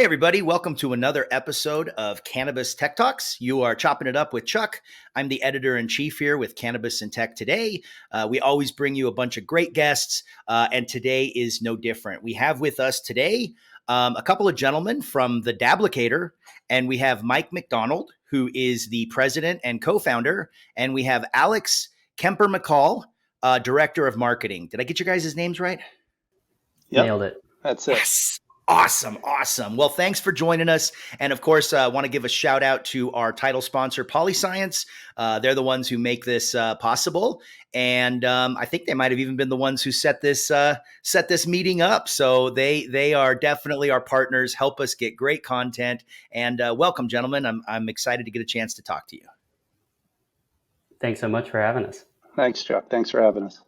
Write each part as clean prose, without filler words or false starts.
Hey, everybody. Welcome to another episode of Cannabis Tech Talks. You are chopping it up with Chuck. I'm the editor-in-chief here with Cannabis and Tech Today. We always bring you a bunch of great guests, and today is no different. We have with us today a couple of gentlemen from the Dablicator, and we have Mike McDonald, who is the president and co-founder, and we have Alex Kemper McKall, director of marketing. Did I get your guys' names right? Yep. Nailed it. That's it. Yes. Awesome. Well, thanks for joining us. And of course, I want to give a shout out to our title sponsor, Polyscience. They're the ones who make this possible. And I think they might have even been the ones who set this meeting up. So they are definitely our partners, help us get great content. And welcome, gentlemen. I'm excited to get a chance to talk to you. Thanks so much for having us. Thanks, Chuck. Thanks for having us.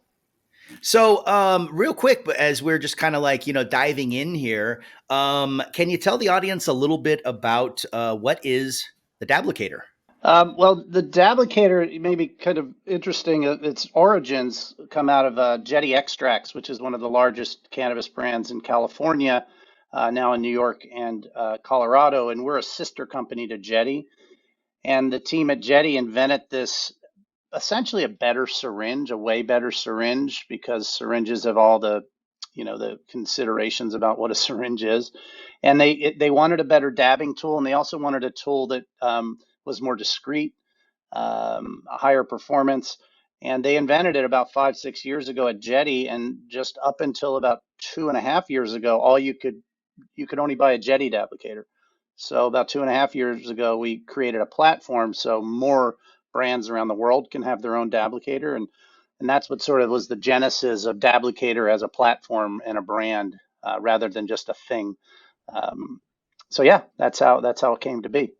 So, real quick, but as we're just kind of like, diving in here, can you tell the audience a little bit about what is the Dablicator? Well, the Dablicator may be kind of interesting. Its origins come out of Jetty Extracts, which is one of the largest cannabis brands in California, now in New York and Colorado. And we're a sister company to Jetty. And the team at Jetty invented this, essentially a better syringe, a way better syringe, because syringes have all the considerations about what a syringe is. And they wanted a better dabbing tool, and they also wanted a tool that was more discreet, a higher performance. And they invented it about 5-6 years ago at Jetty, and just up until about 2.5 years ago, you could only buy a Jetty Dablicator. So about 2.5 years ago, we created a platform so more brands around the world can have their own Dablicator, and that's what sort of was the genesis of Dablicator as a platform and a brand, rather than just a thing. So yeah, that's how it came to be.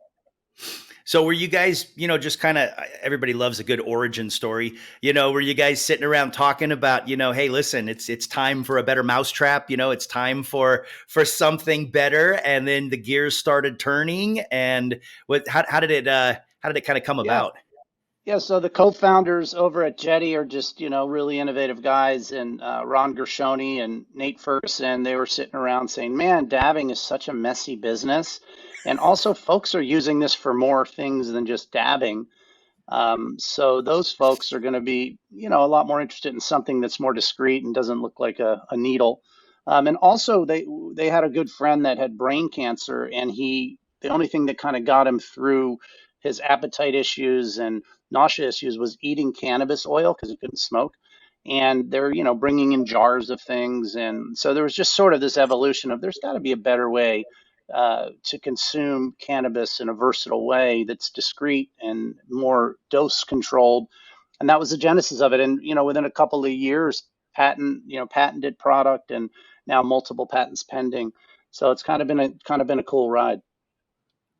So were you guys, just kind of, everybody loves a good origin story, were you guys sitting around talking about, hey, listen, it's time for a better mousetrap, it's time for something better, and then the gears started turning, and how did it kind of come about? Yeah, so the co-founders over at Jetty are just, really innovative guys, and Ron Gershoni and Nate Ferguson, they were sitting around saying, man, dabbing is such a messy business. And also folks are using this for more things than just dabbing. So those folks are going to be, a lot more interested in something that's more discreet and doesn't look like a needle. And also they had a good friend that had brain cancer, and the only thing that kind of got him through his appetite issues and nausea issues was eating cannabis oil, because he couldn't smoke. And they're, bringing in jars of things. And so there was just sort of this evolution of there's got to be a better way to consume cannabis in a versatile way that's discreet and more dose controlled. And that was the genesis of it. And, within a couple of years, patented product, and now multiple patents pending. So it's kind of been a cool ride.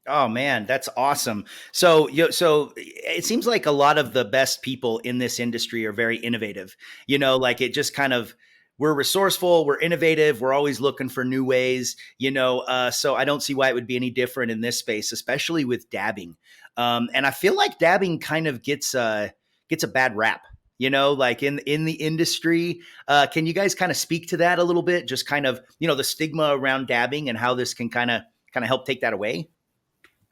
Oh man, that's awesome. So it seems like a lot of the best people in this industry are very innovative. Like it just kind of, we're resourceful, we're innovative, we're always looking for new ways, so I don't see why it would be any different in this space, especially with dabbing. And I feel like dabbing kind of gets a bad rap, like in the industry. Can you guys kind of speak to that a little bit? Just kind of, the stigma around dabbing and how this can kind of help take that away?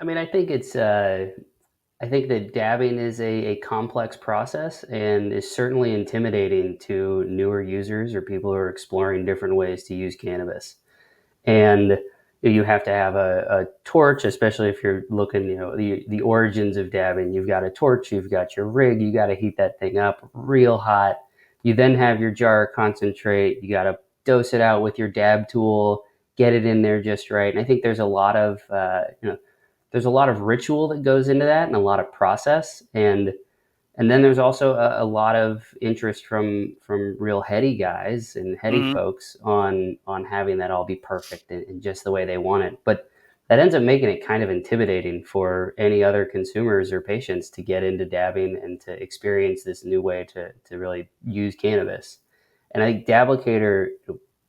I mean, I think I think that dabbing is a complex process and is certainly intimidating to newer users or people who are exploring different ways to use cannabis. And you have to have a torch, especially if you're looking, the origins of dabbing. You've got a torch, you've got your rig, you got to heat that thing up real hot. You then have your jar of concentrate, you got to dose it out with your dab tool, get it in there just right. And I think there's a lot of, there's a lot of ritual that goes into that and a lot of process. And then there's also a lot of interest from real heady guys and heady folks on having that all be perfect and just the way they want it. But that ends up making it kind of intimidating for any other consumers or patients to get into dabbing and to experience this new way to really use cannabis. And I think Dablicator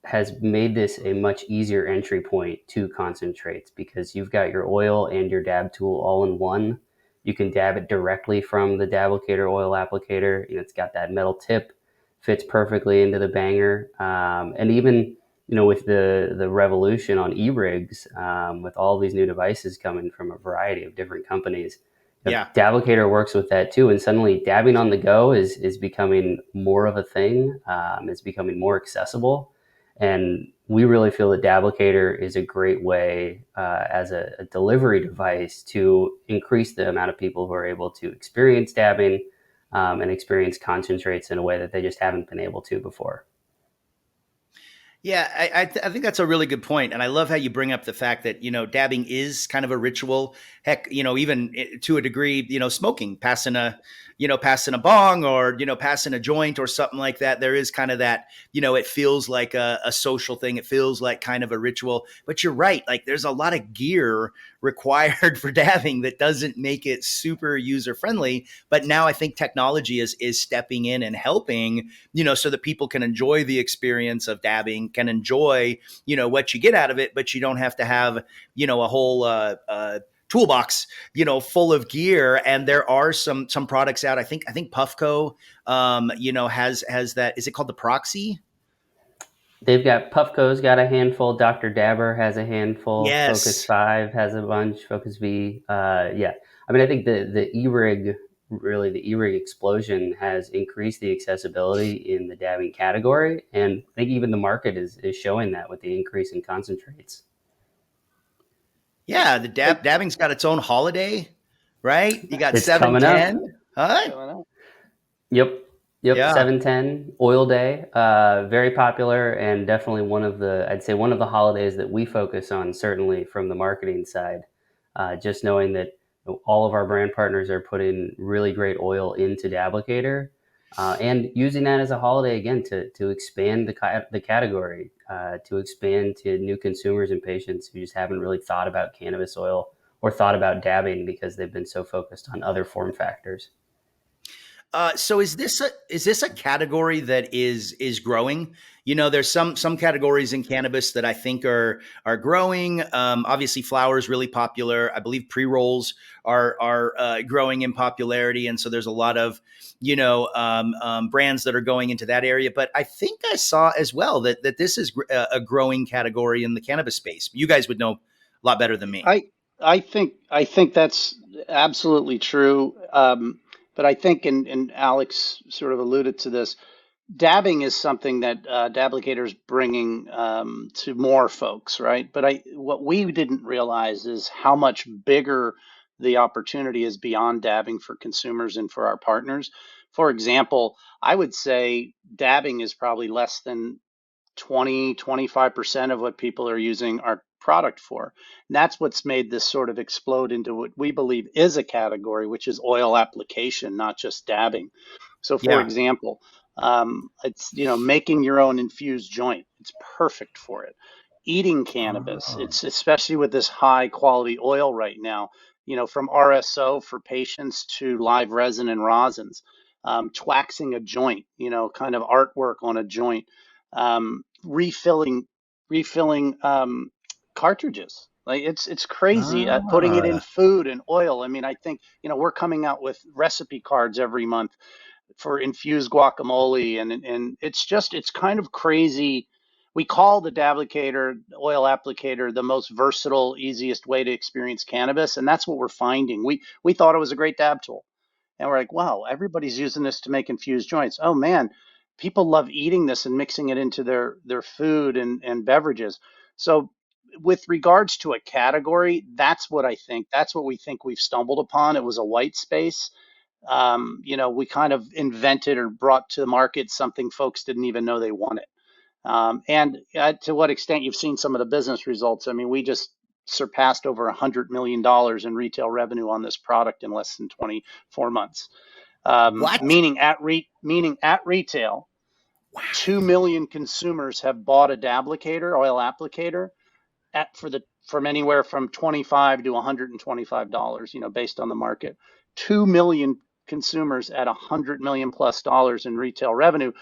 has made this a much easier entry point to concentrates, because you've got your oil and your dab tool all in one. You can dab it directly from the Dablicator oil applicator. It's got that metal tip, fits perfectly into the banger. And even with the revolution on e-rigs, with all these new devices coming from a variety of different companies, Yeah. Dablicator works with that too. And suddenly dabbing on the go is becoming more of a thing. It's becoming more accessible. And we really feel that Dablicator is a great way as a delivery device to increase the amount of people who are able to experience dabbing and experience concentrates in a way that they just haven't been able to before. Yeah, I think that's a really good point, and I love how you bring up the fact that dabbing is kind of a ritual. Heck, even to a degree, smoking, passing a bong, or passing a joint or something like that. There is kind of that, it feels like a social thing. It feels like kind of a ritual. But you're right, like there's a lot of gear required for dabbing that doesn't make it super user friendly. But now I think technology is stepping in and helping, so that people can enjoy the experience of dabbing, can enjoy, what you get out of it, but you don't have to have, a whole toolbox, full of gear. And there are some products out. I think Puffco, has that. Is it called the Proxy? They've got Puffco's got a handful. Dr. Dabber has a handful. Focus Yes. 5 has a bunch. Focus V, yeah. I mean, I think the e-rig, really the e-rig explosion has increased the accessibility in the dabbing category, and I think even the market is showing that with the increase in concentrates. Yeah, the Hey, dabbing's got its own holiday, right? You got It's coming up. 710, huh? coming up. Yep. Yep. Yeah. 710 Oil Day. Very popular, and definitely I'd say one of the holidays that we focus on, certainly from the marketing side. Just knowing that all of our brand partners are putting really great oil into Dablicator, and using that as a holiday again to expand the category, to expand to new consumers and patients who just haven't really thought about cannabis oil or thought about dabbing because they've been so focused on other form factors. So is this a category that is growing? There's some categories in cannabis that I think are growing. Obviously, flower is really popular. I believe pre rolls are growing in popularity, and so there's a lot of brands that are going into that area. But I think I saw as well that this is a growing category in the cannabis space. You guys would know a lot better than me. I I think that's absolutely true. But I think, and Alex sort of alluded to this, dabbing is something that Dablicator is bringing to more folks, right? But what we didn't realize is how much bigger the opportunity is beyond dabbing for consumers and for our partners. For example, I would say dabbing is probably less than 20-25% of what people are using our product for. And that's what's made this sort of explode into what we believe is a category, which is oil application, not just dabbing. So, for Yeah. example, it's making your own infused joint. It's perfect for it. Eating cannabis. Oh. It's especially with this high quality oil right now. From RSO for patients to live resin and rosins. Twaxing a joint. Kind of artwork on a joint. Refilling cartridges. Like it's crazy. Putting it in Ah. food and oil. I mean, I think we're coming out with recipe cards every month for infused guacamole, and it's kind of crazy. We call the Dablicator oil applicator the most versatile, easiest way to experience cannabis, and that's what we're finding. We thought it was a great dab tool, and we're like, wow, everybody's using this to make infused joints. Oh man, people love eating this and mixing it into their food and beverages. So with regards to a category, that's what I think. That's what we think we've stumbled upon. It was a white space. We kind of invented or brought to the market something folks didn't even know they wanted. And to what extent you've seen some of the business results. I mean, we just surpassed over $100 million in retail revenue on this product in less than 24 months. What? Meaning at retail, 2 million consumers have bought a Dablicator, oil applicator, from anywhere from 25 to $125, based on the market. 2 million consumers at $100 million+ in retail revenue.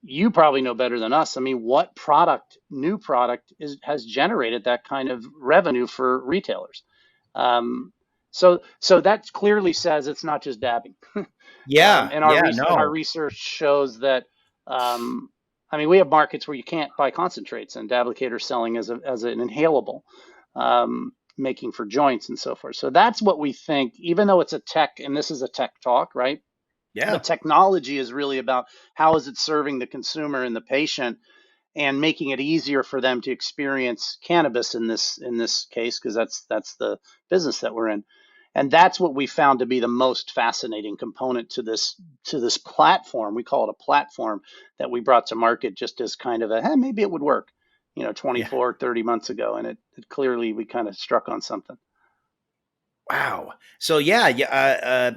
You probably know better than us. I mean, what new product has generated that kind of revenue for retailers? Um, so that clearly says it's not just dabbing. Yeah. And Yeah. our No. research shows that um, I mean, we have markets where you can't buy concentrates, and Dablicator selling as an inhalable, making for joints and so forth. So that's what we think. Even though it's a tech, and this is a tech talk, right? Yeah. But technology is really about how is it serving the consumer and the patient, and making it easier for them to experience cannabis in this case, because that's the business that we're in. And that's what we found to be the most fascinating component to this platform. We call it a platform that we brought to market just as kind of a, hey, maybe it would work, Yeah. 24, 30 months ago. And it clearly, we kind of struck on something. Wow. So yeah, yeah,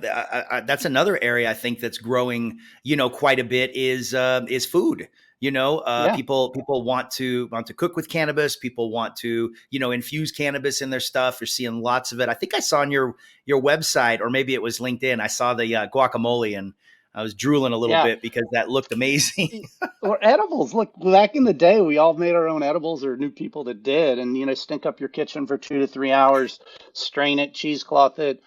that's another area I think that's growing, quite a bit is food. Yeah. People want to cook with cannabis. People want to, infuse cannabis in their stuff. You're seeing lots of it. I think I saw on your website, or maybe it was LinkedIn. I saw the guacamole, and I was drooling a little Yeah. bit because that looked amazing. Or edibles. Look, back in the day, we all made our own edibles, or knew people that did, and stink up your kitchen for 2 to 3 hours, strain it, cheesecloth it,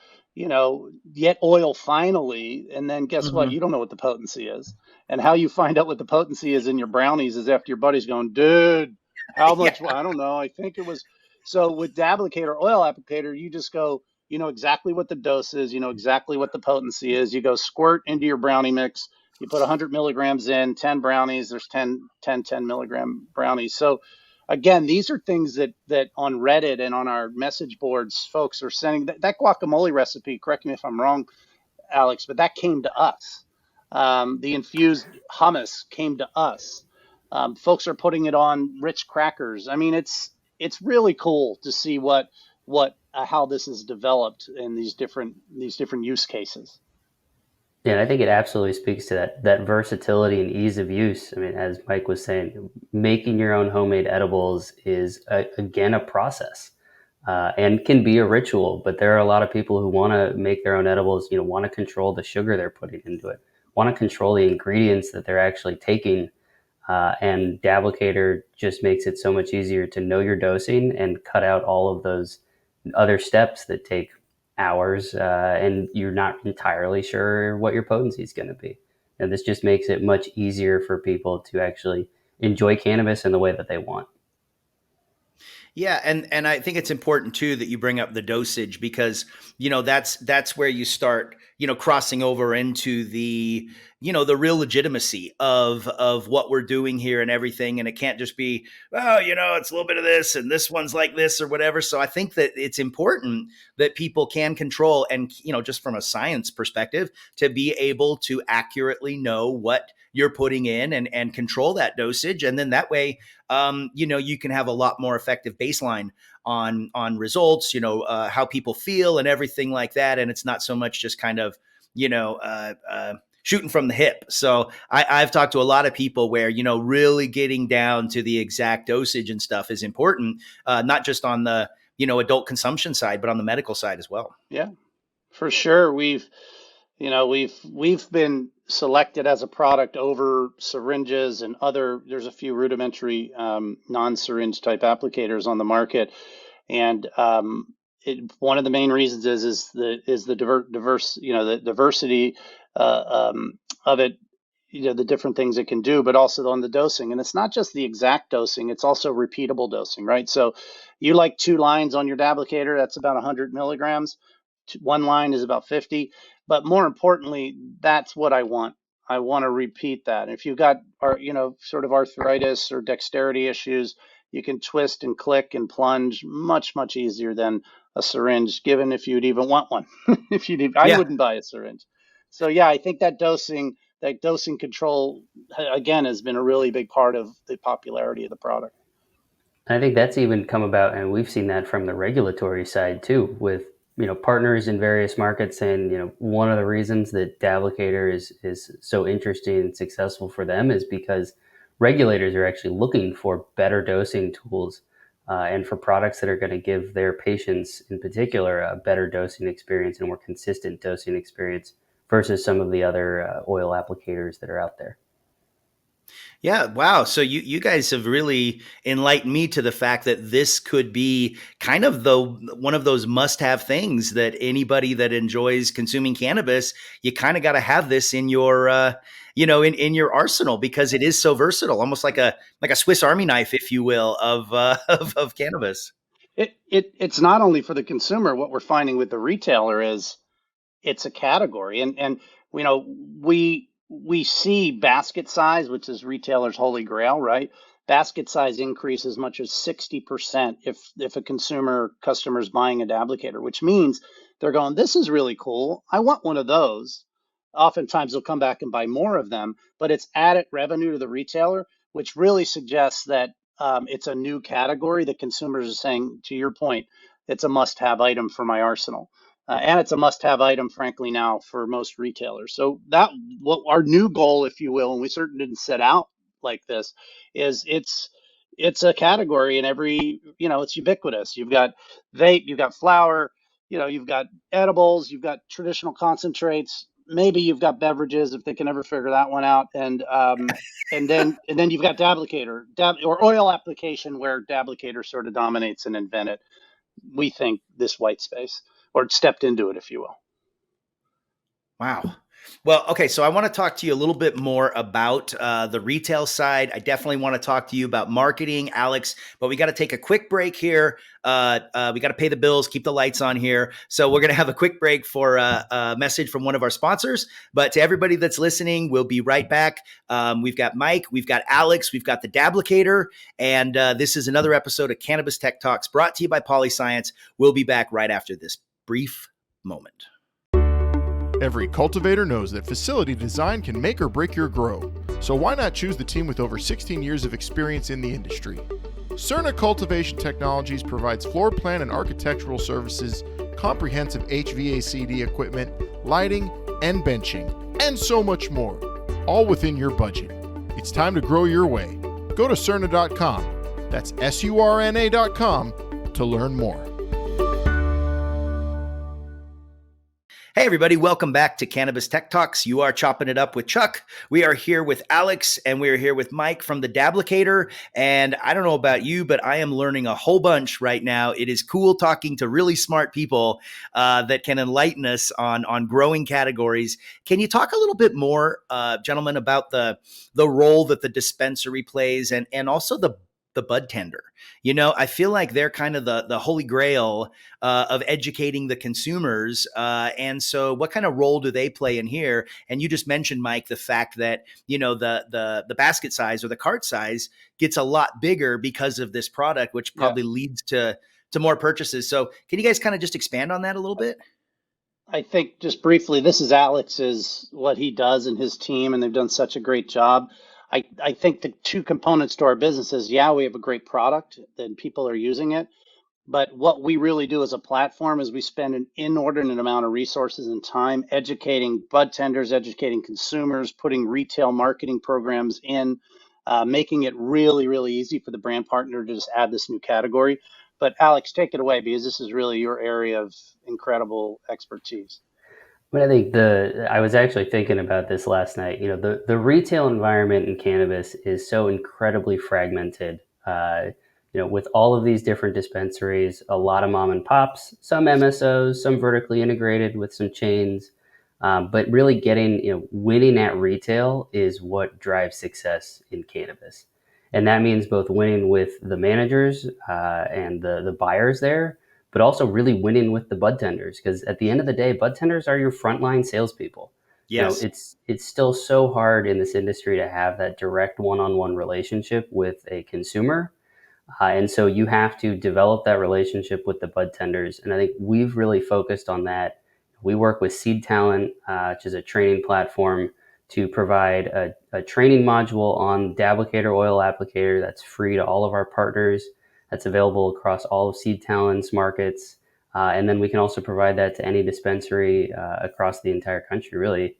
get oil finally, and then guess what? Mhm. You don't know what the potency is, and how you find out what the potency is in your brownies is after your buddy's going, dude, how Yeah. much? I don't know. I think it was. So with Dablicator oil applicator, you just go. You know exactly what the dose is. You know exactly what the potency is. You go squirt into your brownie mix, you put 100 milligrams in, 10 brownies, there's 10 milligram brownies. So again, these are things that on Reddit and on our message boards, folks are sending. That guacamole recipe, correct me if I'm wrong, Alex, but that came to us. The infused hummus came to us. Folks are putting it on rich crackers. I mean, it's really cool to see what how this is developed in these different use cases. Yeah, and I think it absolutely speaks to that versatility and ease of use. I mean, as Mike was saying, making your own homemade edibles is again a process, and can be a ritual. But there are a lot of people who want to make their own edibles. Want to control the sugar they're putting into it, want to control the ingredients that they're actually taking. And Dablicator just makes it so much easier to know your dosing and cut out all of those other steps that take hours, and you're not entirely sure what your potency is going to be. And this just makes it much easier for people to actually enjoy cannabis in the way that they want. Yeah, and I think it's important too that you bring up the dosage, because that's where you start crossing over into the real legitimacy of what we're doing here and everything, and it can't just be, oh, it's a little bit of this and this one's like this or whatever. So I think that it's important that people can control, and just from a science perspective, to be able to accurately know what you're putting in, and control that dosage, and then that way you can have a lot more effective baseline on results, how people feel and everything like that. And it's not so much just kind of, shooting from the hip. So I've talked to a lot of people where, really getting down to the exact dosage and stuff is important, not just on the, adult consumption side, but on the medical side as well. Yeah, for sure. We've been selected as a product over syringes and other. There's a few rudimentary non-syringe type applicators on the market, and one of the main reasons is the diverse the diversity of it, the different things it can do, but also on the dosing. And it's not just the exact dosing; it's also repeatable dosing, right? So you like 2 lines on your Dablicator, that's about 100 milligrams. One line is about 50, but more importantly, that's what I want. I want to repeat that. If you've got sort of arthritis or dexterity issues, you can twist and click and plunge much easier than a syringe, given if you'd even want one. If I Yeah. wouldn't buy a syringe. So yeah, I think that dosing control again has been a really big part of the popularity of the product. I think that's even come about, and we've seen that from the regulatory side too, with partners in various markets saying one of the reasons that Dablicator is so interesting and successful for them is because regulators are actually looking for better dosing tools, and for products that are going to give their patients in particular a better dosing experience and more consistent dosing experience versus some of the other oil applicators that are out there. Yeah, wow. So you guys have really enlightened me to the fact that this could be kind of the one of those must-have things that anybody that enjoys consuming cannabis, you kind of got to have this in your in your arsenal because it is so versatile, almost like a Swiss Army knife, if you will, of of cannabis. It's not only for the consumer. What we're finding with the retailer is it's a category, and you know we see basket size, which is retailers' holy grail, right? Basket size increase as much as 60% if a customer is buying a Dablicator, which means they're going, this is really cool. I want one of those. Oftentimes they'll come back and buy more of them, but it's added revenue to the retailer, which really suggests that it's a new category that consumers are saying, to your point, it's a must-have item for my arsenal. And it's a must-have item, frankly, now for most retailers. So that what our new goal, if you will, and we certainly didn't set out like this, is it's a category in every, it's ubiquitous. You've got vape, you've got flower, you've got edibles, you've got traditional concentrates. Maybe you've got beverages if they can ever figure that one out, and then you've got Dablicator, or oil application where Dablicator sort of dominates and invented, we think, this white space, or stepped into it, if you will. Wow. Well, okay, so I want to talk to you a little bit more about the retail side. I definitely want to talk to you about marketing, Alex, but we got to take a quick break here. We got to pay the bills, keep the lights on here. So we're going to have a quick break for a message from one of our sponsors. But to everybody that's listening, we'll be right back. We've got Mike, we've got Alex, we've got the Dablicator, and this is another episode of Cannabis Tech Talks brought to you by Polyscience. We'll be back right after this brief moment. Every cultivator knows that facility design can make or break your grow. So why not choose the team with over 16 years of experience in the industry? Cerna Cultivation Technologies provides floor plan and architectural services, comprehensive HVACD equipment, lighting, and benching, and so much more, all within your budget. It's time to grow your way. Go to Cerna.com, that's SURNA.com, to learn more. Hey, everybody, welcome back to Cannabis Tech Talks. You are chopping it up with Chuck. We are here with Alex, and we are here with Mike from the Dablicator. And I don't know about you, but I am learning a whole bunch right now. It is cool talking to really smart people that can enlighten us on growing categories. Can you talk a little bit more, gentlemen, about the role that the dispensary plays and also the bud tender? I feel like they're kind of the holy grail of educating the consumers. And so what kind of role do they play in here? And you just mentioned, Mike, the fact that, the basket size or the cart size gets a lot bigger because of this product, which probably leads to more purchases. So can you guys kind of just expand on that a little bit? I think just briefly, this is Alex's, what he does and his team, and they've done such a great job. I think the two components to our business is, we have a great product and people are using it. But what we really do as a platform is we spend an inordinate amount of resources and time educating bud tenders, educating consumers, putting retail marketing programs in, making it really, really easy for the brand partner to just add this new category. But Alex, take it away, because this is really your area of incredible expertise. But I think I was actually thinking about this last night. The retail environment in cannabis is so incredibly fragmented. With all of these different dispensaries, a lot of mom and pops, some MSOs, some vertically integrated with some chains. But really winning at retail is what drives success in cannabis. And that means both winning with the managers and the buyers there, but also really winning with the bud tenders. Because at the end of the day, bud tenders are your frontline salespeople. Yes. It's still so hard in this industry to have that direct one-on-one relationship with a consumer. And so you have to develop that relationship with the bud tenders. And I think we've really focused on that. We work with Seed Talent, which is a training platform, to provide a training module on Dablicator oil applicator that's free to all of our partners. That's available across all of Seed Talent's markets. And then we can also provide that to any dispensary across the entire country, really.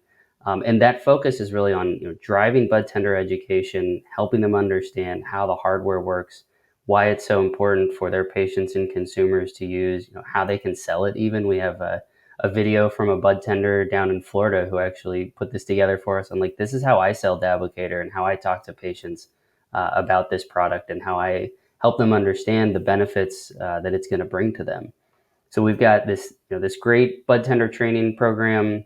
And that focus is really on driving bud tender education, helping them understand how the hardware works, why it's so important for their patients and consumers to use, how they can sell it even. We have a a video from a bud tender down in Florida who actually put this together for us. I'm like, this is how I sell Dablicator and how I talk to patients about this product and how I help them understand the benefits that it's going to bring to them. So we've got this, this great bud tender training program,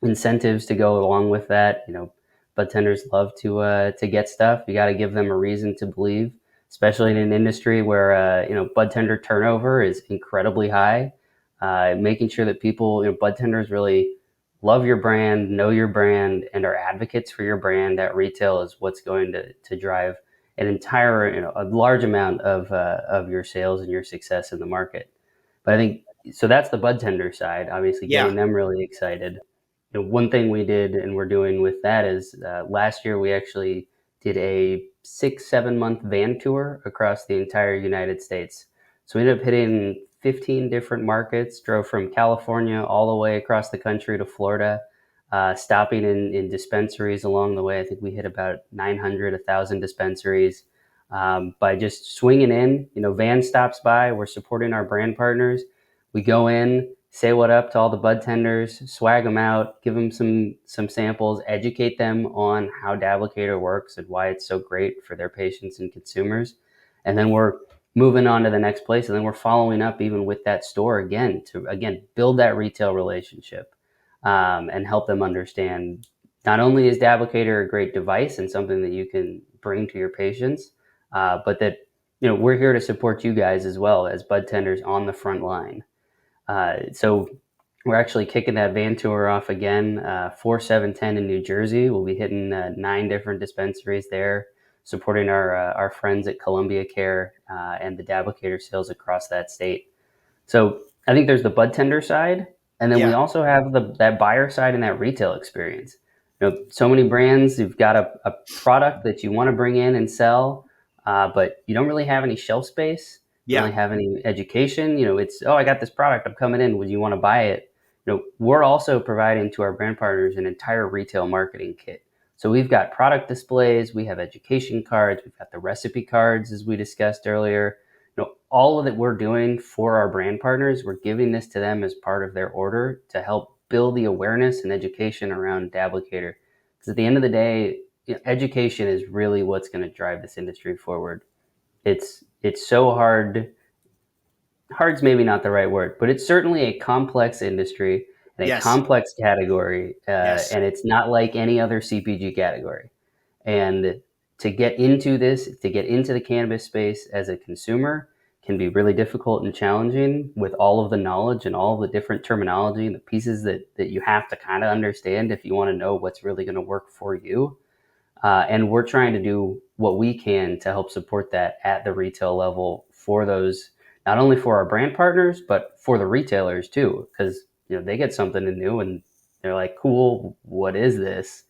incentives to go along with that. Bud tenders love to get stuff. You got to give them a reason to believe, especially in an industry where bud tender turnover is incredibly high. Making sure that people, bud tenders really love your brand, know your brand, and are advocates for your brand at retail is what's going to drive an entire, a large amount of your sales and your success in the market. But I think so. That's the bud tender side. Obviously, Yeah. getting them really excited. One thing we did and we're doing with that is last year we actually did a 6-7 month van tour across the entire United States. So we ended up hitting 15 different markets, drove from California all the way across the country to Florida, stopping in dispensaries along the way. I think we hit about 900, 1,000 dispensaries by just swinging in. Van stops by, we're supporting our brand partners. We go in, say what up to all the bud tenders, swag them out, give them some samples, educate them on how Dablicator works and why it's so great for their patients and consumers. And then we're moving on to the next place. And then we're following up even with that store again to, build that retail relationship and help them understand not only is Dablicator a great device and something that you can bring to your patients, but that, we're here to support you guys as well as bud tenders on the front line. So we're actually kicking that van tour off again, 4-7-10 in New Jersey. We'll be hitting 9 different dispensaries there, supporting our friends at Columbia Care and the Dablicator sales across that state. So I think there's the bud tender side, and then we also have that buyer side and that retail experience. So many brands, you've got a product that you want to bring in and sell, but you don't really have any shelf space. You don't really have any education. It's, I got this product, I'm coming in, would you want to buy it? We're also providing to our brand partners an entire retail marketing kit. So we've got product displays, we have education cards, we've got the recipe cards, as we discussed earlier. All of that we're doing for our brand partners, we're giving this to them as part of their order to help build the awareness and education around Dablicator. Because at the end of the day, education is really what's going to drive this industry forward. It's so hard. Hard's maybe not the right word, but it's certainly a complex industry and a complex category, and it's not like any other CPG category. And to get into the cannabis space as a consumer can be really difficult and challenging with all of the knowledge and all of the different terminology and the pieces that you have to kind of understand if you want to know what's really going to work for you. And we're trying to do what we can to help support that at the retail level for those, not only for our brand partners, but for the retailers too, because they get something new and they're like, cool, what is this?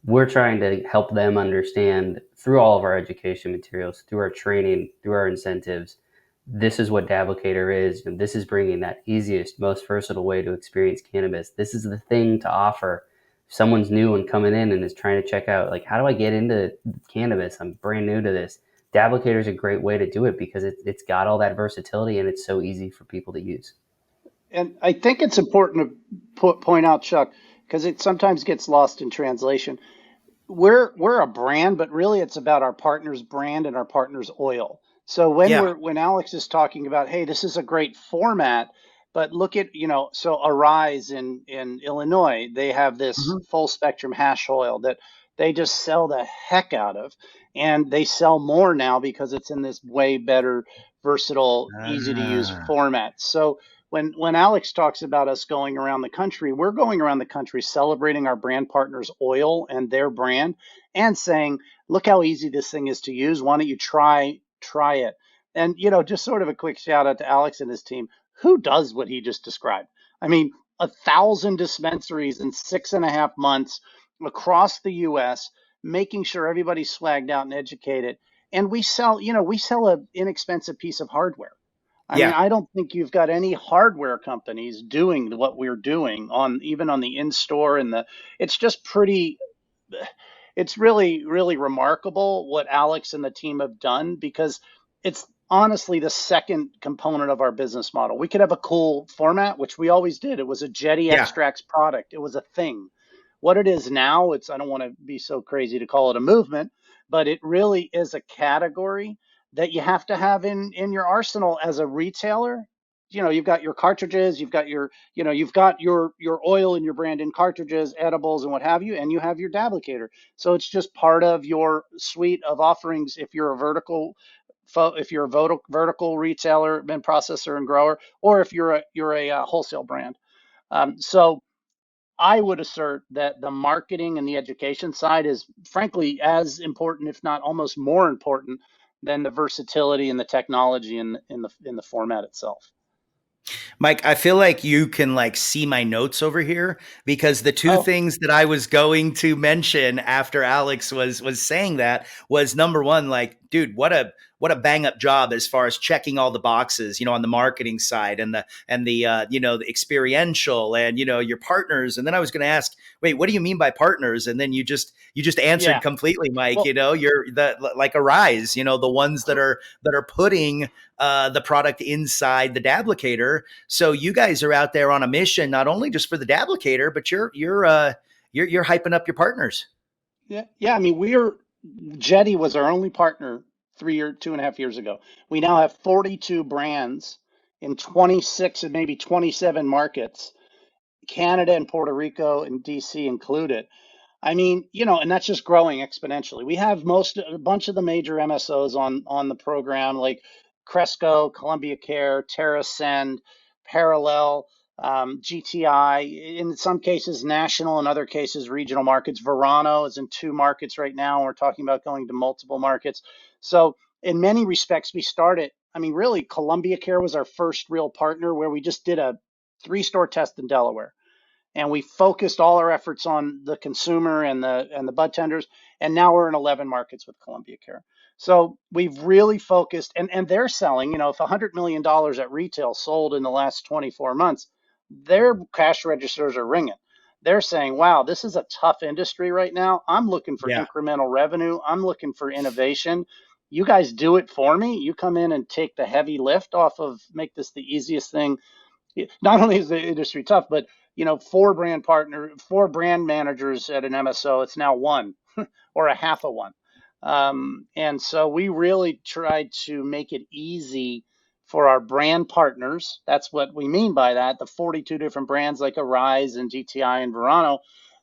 We're trying to help them understand through all of our education materials, through our training, through our incentives. This is what Dablicator is, and this is bringing that easiest, most versatile way to experience cannabis. This is the thing to offer. If someone's new and coming in and is trying to check out, like, how do I get into cannabis? I'm brand new to this. Dablicator is a great way to do it because it's got all that versatility and it's so easy for people to use. And I think it's important to point out, Chuck, because it sometimes gets lost in translation. We're a brand, but really it's about our partner's brand and our partner's oil. So when Alex is talking about, hey, this is a great format, but look at, so Arise in Illinois, they have this full spectrum hash oil that they just sell the heck out of, and they sell more now because it's in this way better, versatile, easy to use format. So when Alex talks about us going around the country, we're going around the country celebrating our brand partners' oil and their brand and saying, look how easy this thing is to use. Why don't you try it? And, just sort of a quick shout out to Alex and his team. Who does what he just described? I mean, 1,000 dispensaries in 6.5 months across the U.S., making sure everybody's swagged out and educated. And we sell an inexpensive piece of hardware. I mean, I don't think you've got any hardware companies doing what we're doing even on the in-store it's just it's really, really remarkable what Alex and the team have done, because it's honestly the second component of our business model. We could have a cool format, which we always did. It was a Jetty Yeah. Extracts product. It was a thing. What it is now, I don't want to be so crazy to call it a movement, but it really is a category that you have to have in your arsenal as a retailer. You've got your cartridges, you've got your oil and your brand in cartridges, edibles, and what have you, and you have your Dablicator. So it's just part of your suite of offerings if you're a vertical retailer and processor and grower, or if you're a wholesale brand. So I would assert that the marketing and the education side is frankly as important, if not almost more important, than the versatility and the technology in the format itself. Mike, I feel like you can like see my notes over here because the two Oh, things that I was going to mention after Alex was saying that was number one, like, dude, what a bang up job as far as checking all the boxes, on the marketing side and the the experiential and your partners. And then I was going to ask, wait, what do you mean by partners? And then you just answered yeah. completely, Mike. Well, You're the like Arise, the ones that are putting the product inside the Dablicator. So you guys are out there on a mission, not only just for the Dablicator, but you're hyping up your partners. yeah. I mean, Jetty was our only partner 2.5 years ago. We now have 42 brands in 26 and maybe 27 markets, Canada and Puerto Rico and DC included. I mean, and that's just growing exponentially. We have a bunch of the major MSOs on the program, like Cresco, Columbia Care, TerraSend, Parallel, GTI. In some cases, national. In other cases, regional markets. Verano is in 2 markets right now. And we're talking about going to multiple markets. So, in many respects, we started. I mean, really, Columbia Care was our first real partner, where we just did a 3-store test in Delaware, and we focused all our efforts on the consumer and the bud tenders, and now we're in 11 markets with Columbia Care. So we've really focused, and they're selling, if $100 million at retail sold in the last 24 months, their cash registers are ringing. They're saying, wow, this is a tough industry right now. I'm looking for Yeah. incremental revenue. I'm looking for innovation. You guys do it for me. You come in and take the heavy lift off of, make this the easiest thing. Not only is the industry tough, but 4 brand managers at an MSO, it's now one or a half of one. And so we really tried to make it easy for our brand partners. That's what we mean by that. The 42 different brands like Arise and GTI and Verano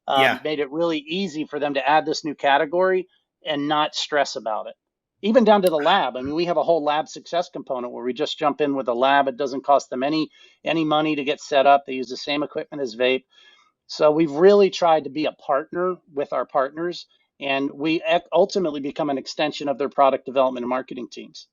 Yeah. made it really easy for them to add this new category and not stress about it. Even down to the lab. I mean, we have a whole lab success component where we just jump in with a lab. It doesn't cost them any money to get set up. They use the same equipment as vape. So we've really tried to be a partner with our partners, and we ultimately become an extension of their product development and marketing teams.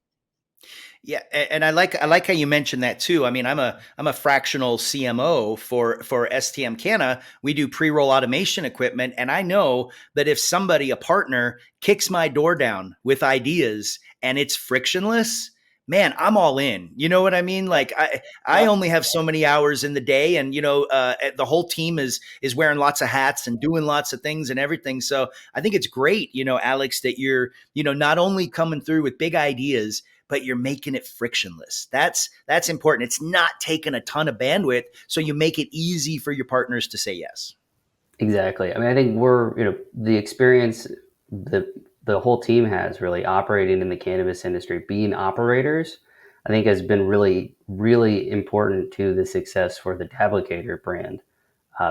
Yeah, and I like how you mentioned that too. I mean, I'm a fractional CMO for STM Canna. We do pre-roll automation equipment, and I know that if somebody, a partner, kicks my door down with ideas and it's frictionless, man, I'm all in. You know what I mean? Like I Yep. only have so many hours in the day, and the whole team is wearing lots of hats and doing lots of things and everything. So I think it's great, Alex, that you're not only coming through with big ideas, but you're making it frictionless. That's important. It's not taking a ton of bandwidth, so you make it easy for your partners to say yes. Exactly. I mean, I think the experience the whole team has really operating in the cannabis industry, being operators, I think has been really, really important to the success for the Dablicator brand.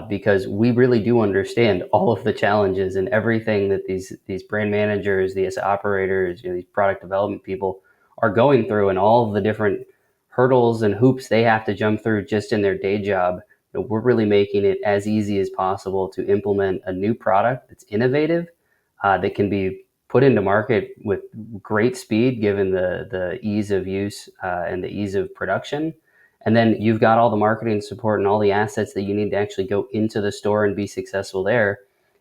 Because we really do understand all of the challenges and everything that these brand managers, these operators, these product development people are going through, and all of the different hurdles and hoops they have to jump through just in their day job. We're really making it as easy as possible to implement a new product that's innovative, that can be put into market with great speed, given the ease of use and the ease of production. And then you've got all the marketing support and all the assets that you need to actually go into the store and be successful there.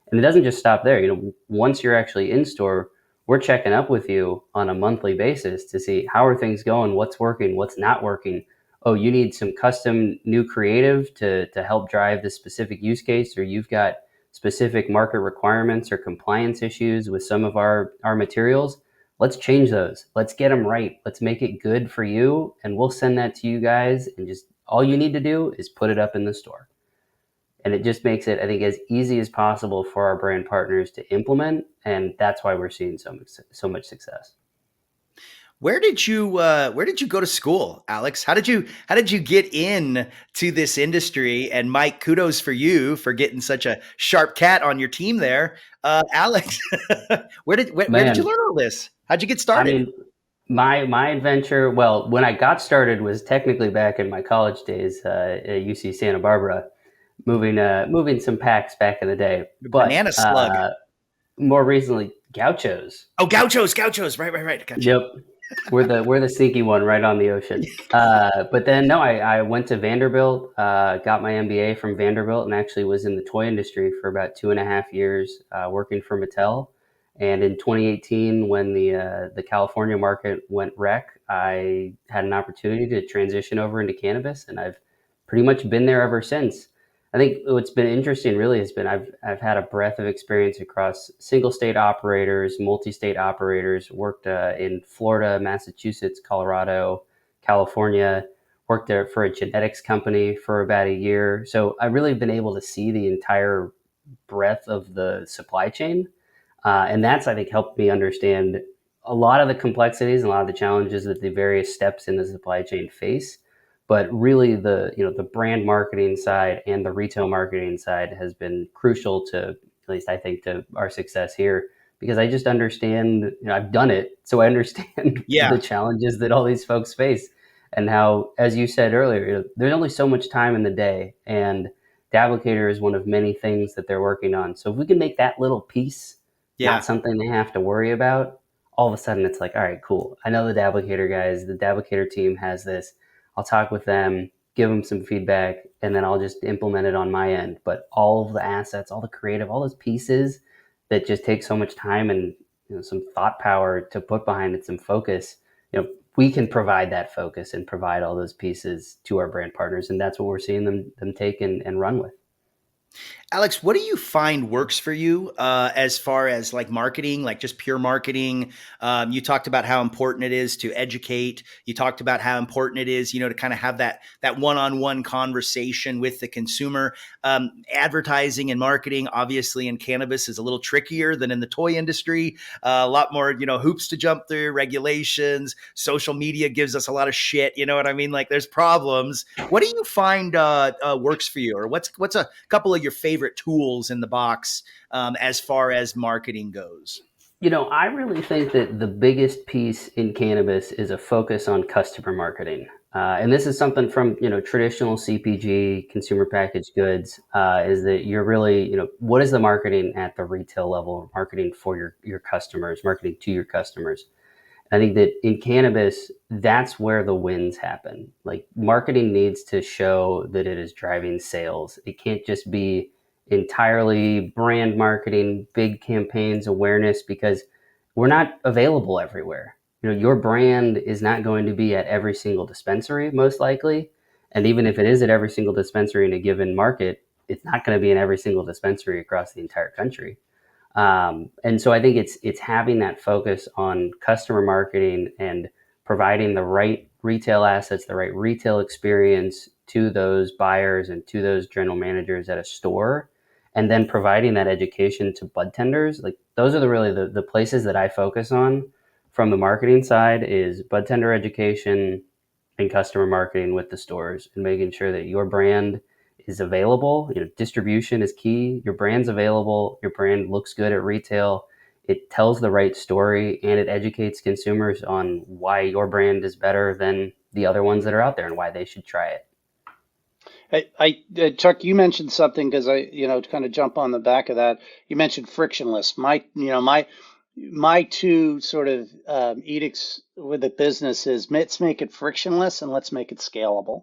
And it doesn't just stop there. Once you're actually in store, we're checking up with you on a monthly basis to see how are things going, what's working, what's not working. Oh, you need some custom new creative to help drive this specific use case, or you've got specific market requirements or compliance issues with some of our materials. let's change those. Let's get them right. Let's make it good for you. And we'll send that to you guys. And just all you need to do is put it up in the store. And it just makes it, I think, as easy as possible for our brand partners to implement. And that's why we're seeing so much success. Where did you go to school, Alex? How did you get in to this industry? And Mike, kudos for you for getting such a sharp cat on your team there. Alex, where did you learn all this? How'd you get started? I mean, my adventure, well, when I got started was technically back in my college days at UC Santa Barbara, moving some packs back in the day. But Banana slug. More recently, gauchos. Oh, gauchos. Right. Gotcha. Yep. We're the sneaky one right on the ocean. But then no, I went to Vanderbilt, got my MBA from Vanderbilt, and actually was in the toy industry for about 2.5 years, working for Mattel. And in 2018, when the California market went rec, I had an opportunity to transition over into cannabis, and I've pretty much been there ever since. I think what's been interesting really has been I've had a breadth of experience across single state operators, multi-state operators, worked in Florida, Massachusetts, Colorado, California, worked there for a genetics company for about a year. So I've really been able to see the entire breadth of the supply chain. And that's, I think, helped me understand a lot of the complexities and a lot of the challenges that the various steps in the supply chain face. But really, the brand marketing side and the retail marketing side has been crucial to, at least I think, to our success here, because I just understand. I've done it, so I understand the challenges that all these folks face, and how, as you said earlier, there's only so much time in the day, and Dablicator is one of many things that they're working on. So if we can make that little piece not something they have to worry about, all of a sudden it's like, all right, cool. I know the Dablicator guys, the Dablicator team has this. I'll talk with them, give them some feedback, and then I'll just implement it on my end. But all of the assets, all the creative, all those pieces that just take so much time and some thought power to put behind it, some focus, we can provide that focus and provide all those pieces to our brand partners. And that's what we're seeing them take and run with. Alex, what do you find works for you as far as like marketing, like just pure marketing? You talked about how important it is to educate. You talked about how important it is, to kind of have that one-on-one conversation with the consumer. Advertising and marketing, obviously, in cannabis is a little trickier than in the toy industry. A lot more, hoops to jump through, regulations. Social media gives us a lot of shit. You know what I mean? Like, there's problems. What do you find works for you, or what's a couple of your favorite tools in the box as far as marketing goes? I really think that the biggest piece in cannabis is a focus on customer marketing. And this is something from, traditional CPG, consumer packaged goods, is that you're really, what is the marketing at the retail level, marketing for your customers, marketing to your customers. I think that in cannabis, that's where the wins happen. Like, marketing needs to show that it is driving sales. It can't just be entirely brand marketing, big campaigns, awareness, because we're not available everywhere. Your brand is not going to be at every single dispensary, most likely. And even if it is at every single dispensary in a given market, it's not going to be in every single dispensary across the entire country. And so I think it's having that focus on customer marketing and providing the right retail assets, the right retail experience to those buyers and to those general managers at a store, and then providing that education to bud tenders. Like, those are the places that I focus on from the marketing side, is bud tender education and customer marketing with the stores, and making sure that your brand is available. Distribution is key. Your brand's available. Your brand looks good at retail. It tells the right story, and it educates consumers on why your brand is better than the other ones that are out there and why they should try it. Chuck, you mentioned something, because to kind of jump on the back of that, you mentioned frictionless. My two sort of edicts with the business is, let's make it frictionless and let's make it scalable.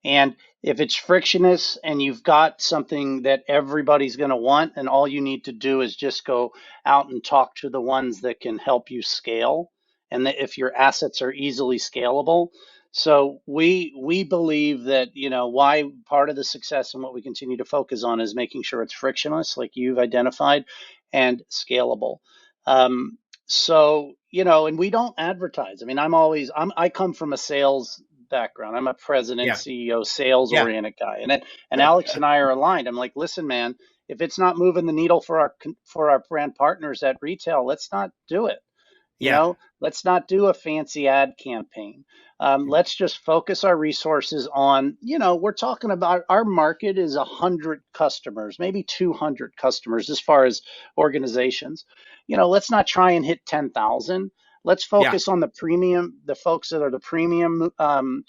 And if it's frictionless and you've got something that everybody's going to want, and all you need to do is just go out and talk to the ones that can help you scale, and that if your assets are easily scalable. So we believe that, why part of the success and what we continue to focus on is making sure it's frictionless, like you've identified, and scalable. So, and we don't advertise. I mean, I come from a sales background. I'm a president, Yeah. CEO, sales Yeah. oriented guy. And Alex and I are aligned. I'm like, listen, man, if it's not moving the needle for our brand partners at retail, let's not do it. Yeah. Let's not do a fancy ad campaign. Let's just focus our resources on, we're talking about our market is 100 customers, maybe 200 customers as far as organizations. Let's not try and hit 10,000. Let's Yeah. focus on the folks that are the premium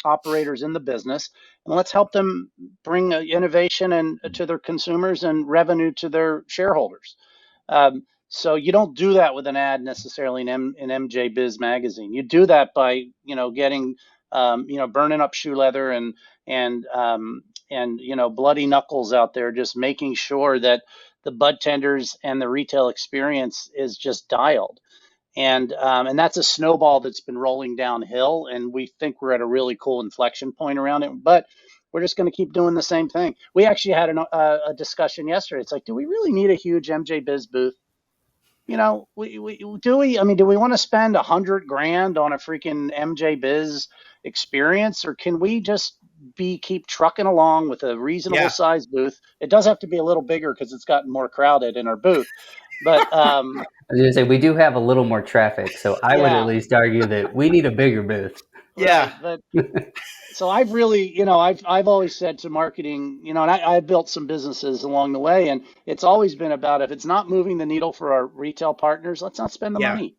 operators in the business, and let's help them bring innovation and to their consumers and revenue to their shareholders. So you don't do that with an ad necessarily in MJ Biz magazine. You do that by getting burning up shoe leather and bloody knuckles out there, just making sure that the bud tenders and the retail experience is just dialed. And that's a snowball that's been rolling downhill, and we think we're at a really cool inflection point around it. But we're just going to keep doing the same thing. We actually had a discussion yesterday. It's like, do we really need a huge MJ Biz booth? I mean, do we want to spend 100 grand on a freaking MJ Biz experience, or can we just keep trucking along with a reasonable Yeah. size booth? It does have to be a little bigger because it's gotten more crowded in our booth, but I was going to say, we do have a little more traffic, so I would at yeah, least argue that we need a bigger booth. Yeah. right. But so I've really, I've always said to marketing, and I've built some businesses along the way, and it's always been about, if it's not moving the needle for our retail partners, let's not spend the Yeah. money.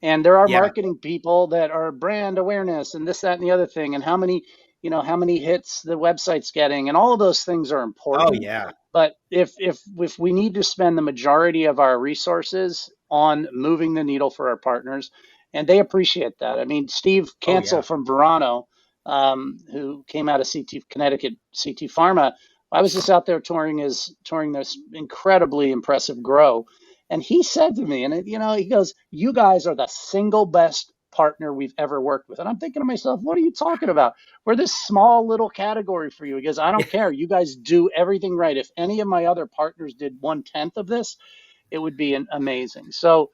And there are Yeah. marketing people that are brand awareness and this, that, and the other thing, and how many hits the website's getting, and all of those things are Oh important. yeah. But if we need to spend the majority of our resources on moving the needle for our partners, and they appreciate that. I mean, Steve Oh Cancel yeah. from Verano, who came out of Connecticut, CT Pharma. I was just out there touring this incredibly impressive grow, and he said to me, and he goes, "You guys are the single best partner we've ever worked with." And I'm thinking to myself, what are you talking about? We're this small little category for you. Because I don't care. You guys do everything right. If any of my other partners did 1/10 of this, it would be amazing. So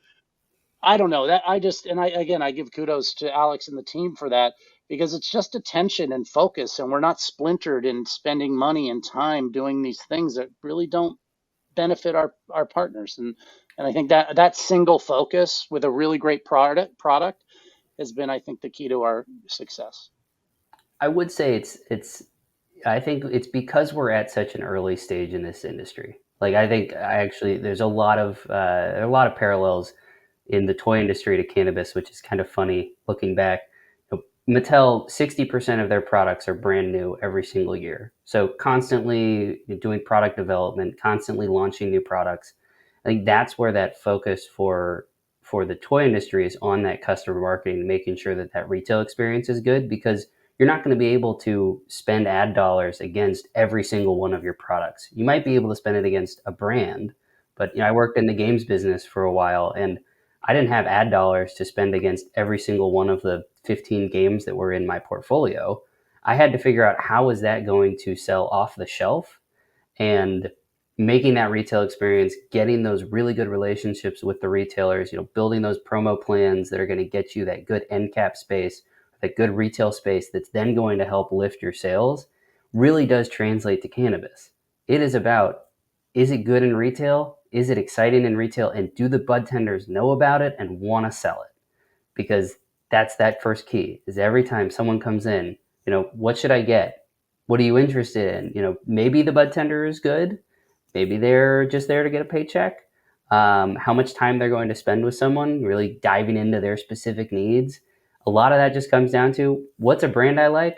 I don't know that I give kudos to Alex and the team for that, because it's just attention and focus, and we're not splintered in spending money and time doing these things that really don't benefit our partners. And I think that single focus with a really great product has been, I think, the key to our success. I would say I think it's because we're at such an early stage in this industry. Like, I think there's there are a lot of parallels in the toy industry to cannabis, which is kind of funny looking back. Mattel, 60% of their products are brand new every single year. So constantly doing product development, constantly launching new products. I think that's where that focus for the toy industry is on that customer marketing, making sure that that retail experience is good, because you're not going to be able to spend ad dollars against every single one of your products. You might be able to spend it against a brand, but I worked in the games business for a while, and I didn't have ad dollars to spend against every single one of the 15 games that were in my portfolio. I had to figure out how is that going to sell off the shelf, and making that retail experience, getting those really good relationships with the retailers, building those promo plans that are going to get you that good end cap space, that good retail space that's then going to help lift your sales, really does translate to cannabis. It is about, is it good in retail? Is it exciting in retail? And do the bud tenders know about it and want to sell it? Because that's that first key, is every time someone comes in, what should I get? What are you interested in? Maybe the bud tender is good. Maybe they're just there to get a paycheck. How much time they're going to spend with someone, really diving into their specific needs. A lot of that just comes down to, what's a brand I like?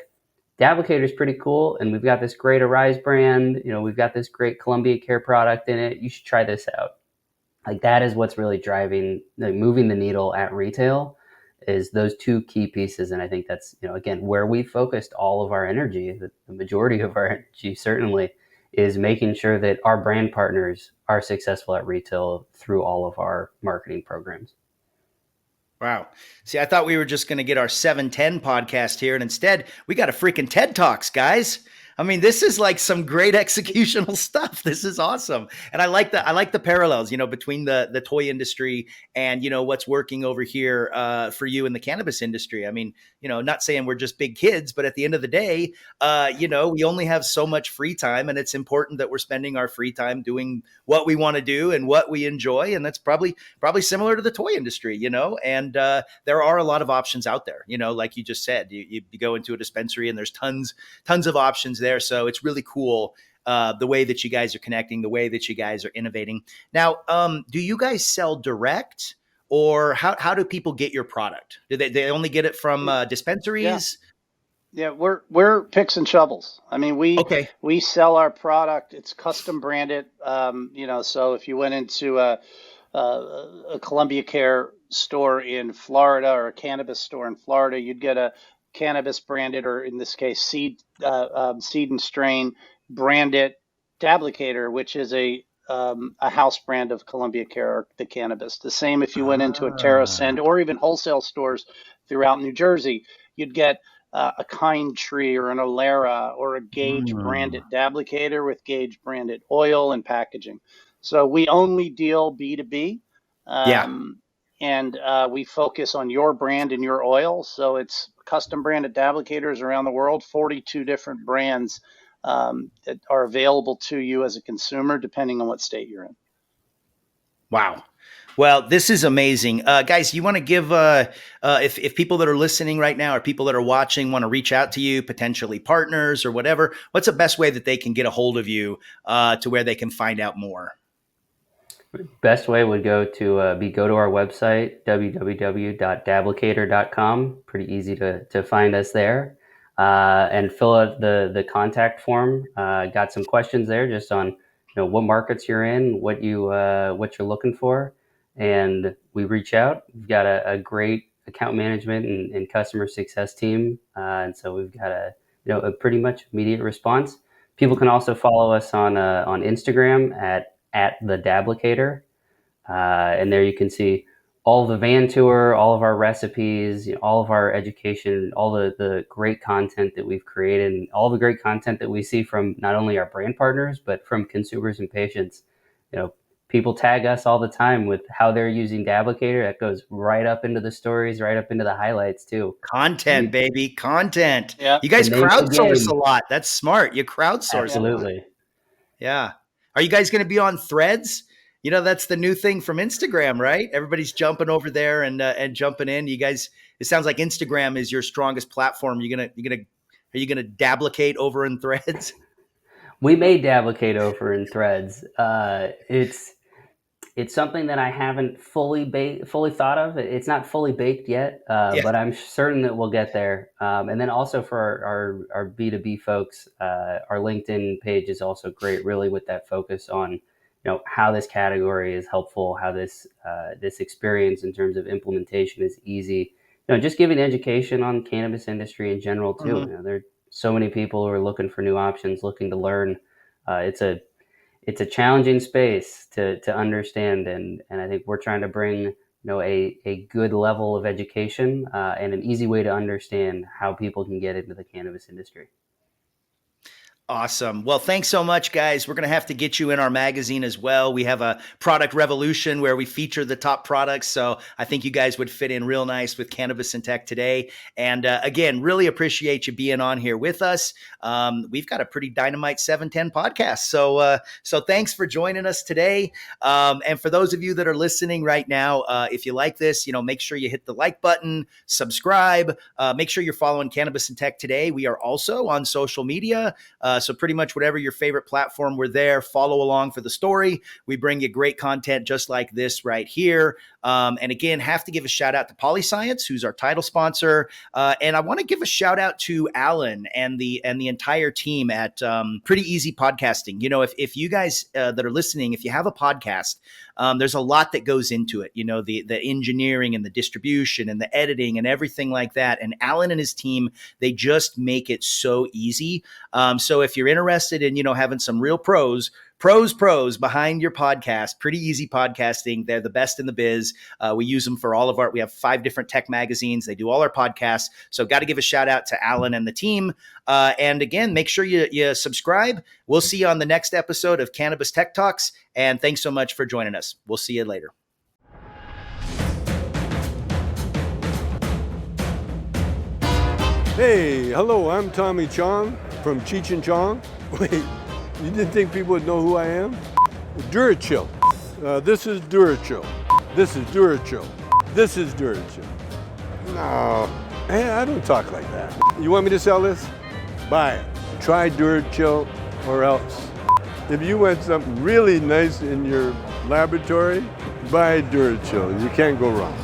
Dablicator is pretty cool, and we've got this great Arise brand. We've got this great Columbia Care product in it. You should try this out. Like, that is what's really driving, moving the needle at retail, is those two key pieces. And I think that's, again, where we focused all of our energy, the majority of our energy certainly, is making sure that our brand partners are successful at retail through all of our marketing programs. Wow. See, I thought we were just going to get our 710 podcast here, and instead we got a freaking TED Talks, guys. I mean, this is like some great executional stuff. This is awesome. And I like the parallels, between the toy industry and, what's working over here for you in the cannabis industry. I mean, not saying we're just big kids, but at the end of the day, we only have so much free time, and it's important that we're spending our free time doing what we want to do and what we enjoy. And that's probably similar to the toy industry, and there are a lot of options out there, like you just said, you go into a dispensary and there's tons of options there. So it's really cool the way that you guys are connecting, the way that you guys are innovating. Now, do you guys sell direct, or how do people get your product? Do they only get it from Yeah. dispensaries? Yeah, we're picks and shovels. I mean, Okay. we sell our product. It's custom branded. So if you went into a Columbia Care store in Florida or a cannabis store in Florida, you'd get a cannabis branded, or in this case, seed and strain branded Dablicator, which is a house brand of Columbia Care or the cannabis. The same if you went into a TerraSend Ah. or even wholesale stores throughout New Jersey, you'd get a Kind Tree or an Alera or a Gage Hmm. branded Dablicator with Gage branded oil and packaging. So we only deal B2B, Yeah. and we focus on your brand and your oil. So it's custom branded Dablicators around the world, 42 different brands that are available to you as a consumer, depending on what state you're in. Wow. Well, this is amazing. Guys, you want to give, if people that are listening right now or people that are watching want to reach out to you, potentially partners or whatever, what's the best way that they can get a hold of you to where they can find out more? Best way would go to our website, www.dablicator.com. Pretty easy to find us there, and fill out the contact form. Got some questions there just on what markets you're in, what you're looking for, and we reach out. We've got a great account management and customer success team, and so we've got a pretty much immediate response. People can also follow us on Instagram at the Dablicator, and there you can see all the van tour, all of our recipes, all of our education, all the great content that we've created, and all the great content that we see from not only our brand partners but from consumers and patients. People tag us all the time with how they're using Dablicator. That goes right up into the stories, right up into the highlights too. Content, baby, content. Yeah. You The guys name of the crowdsource a game. lot. That's smart. You crowdsource a Yeah. lot. Absolutely. Yeah. Are you guys going to be on Threads? That's the new thing from Instagram, right? Everybody's jumping over there and jumping in. You guys, it sounds like Instagram is your strongest platform. Are you gonna dablicate over in Threads? We may Dablicate over in Threads. It's something that I haven't fully thought of. It's not fully baked yet, Yeah. but I'm certain that we'll get there. And then also for our B2B folks, our LinkedIn page is also great, really with that focus on how this category is helpful, how this experience in terms of implementation is easy. Just giving education on cannabis industry in general too. Mhm. There are so many people who are looking for new options, looking to learn. It's a challenging space to understand, and I think we're trying to bring a good level of education and an easy way to understand how people can get into the cannabis industry. Awesome. Well, thanks so much, guys. We're going to have to get you in our magazine as well. We have a product revolution where we feature the top products. So I think you guys would fit in real nice with Cannabis and Tech today. And again, really appreciate you being on here with us. We've got a pretty dynamite 710 podcast. So thanks for joining us today. And for those of you that are listening right now, if you like this, make sure you hit the like button, subscribe, make sure you're following Cannabis and Tech today. We are also on social media. So pretty much whatever your favorite platform, we're there. Follow along for the story. We bring you great content just like this right here. And again, have to give a shout out to Polyscience, who's our title sponsor. And I want to give a shout out to Alan and the entire team at Pretty Easy Podcasting. If you guys that are listening, if you have a podcast, there's a lot that goes into it. The engineering and the distribution and the editing and everything like that. And Alan and his team, they just make it so easy. So if you're interested in having some real pros Pros behind your podcast. Pretty easy podcasting. They're the best in the biz. We use them for all of we have 5 different tech magazines. They do all our podcasts. So got to give a shout out to Alan and the team. And again, make sure you subscribe. We'll see you on the next episode of Cannabis Tech Talks. And thanks so much for joining us. We'll see you later. Hey, hello, I'm Tommy Chong from Cheech and Chong. Wait, you didn't think people would know who I am? Durachill. This is Durachill. This is Durachill. This is Durachill. No, hey, I don't talk like that. You want me to sell this? Buy it. Try Durachill or else. If you want something really nice in your laboratory, buy Durachill. You can't go wrong.